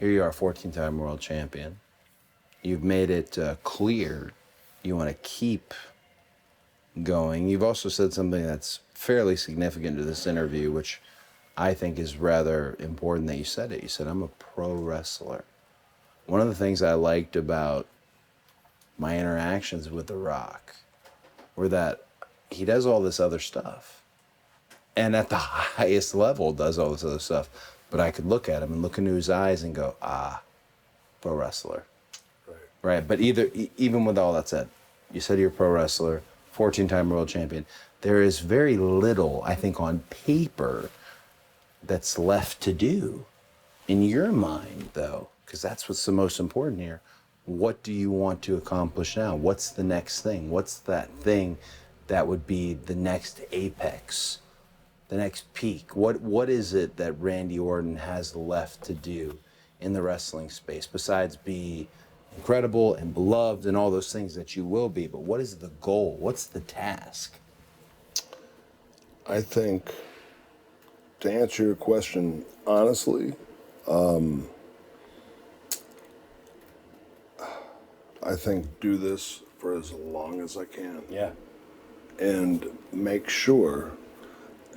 Here you are, 14-time world champion. You've made it clear you want to keep going. You've also said something that's fairly significant to this interview, which I think is rather important that you said it. You said, I'm a pro wrestler. One of the things I liked about my interactions with The Rock were that he does all this other stuff. And at the highest level does all this other stuff. But I could look at him and look into his eyes and go, pro wrestler. Right. But even with all that said, you said you're a pro wrestler, 14-time world champion. There is very little, I think, on paper that's left to do. In your mind, though, because that's what's the most important here, what do you want to accomplish now? What's the next thing? What's that thing that would be the next apex, the next peak? What is it that Randy Orton has left to do in the wrestling space besides be incredible and beloved and all those things that you will be? But what is the goal? What's the task? I think, to answer your question honestly, I think do this for as long as I can. Yeah. And make sure,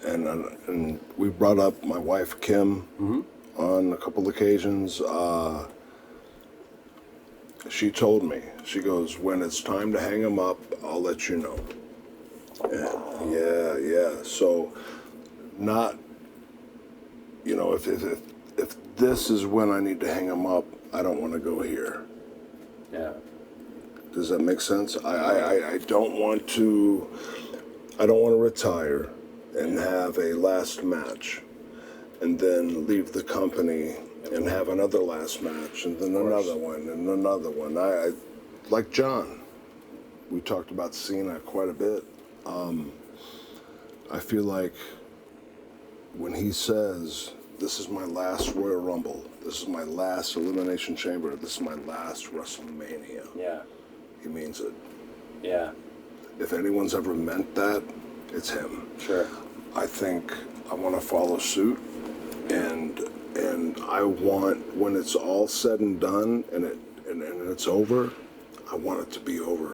and we brought up my wife Kim on a couple occasions. She told me, she goes, when it's time to hang him up, I'll let you know. And yeah. So, not, if this is when I need to hang him up, I don't want to go here. Yeah. Does that make sense? I don't want to retire and have a last match and then leave the company and have another last match and then another one and another one. I like John, we talked about Cena quite a bit. I feel like when he says, this is my last Royal Rumble, this is my last Elimination Chamber, this is my last WrestleMania. Yeah. He means it. Yeah. If anyone's ever meant that, it's him. Sure. I think I want to follow suit, and I want, when it's all said and done and it's over, I want it to be over.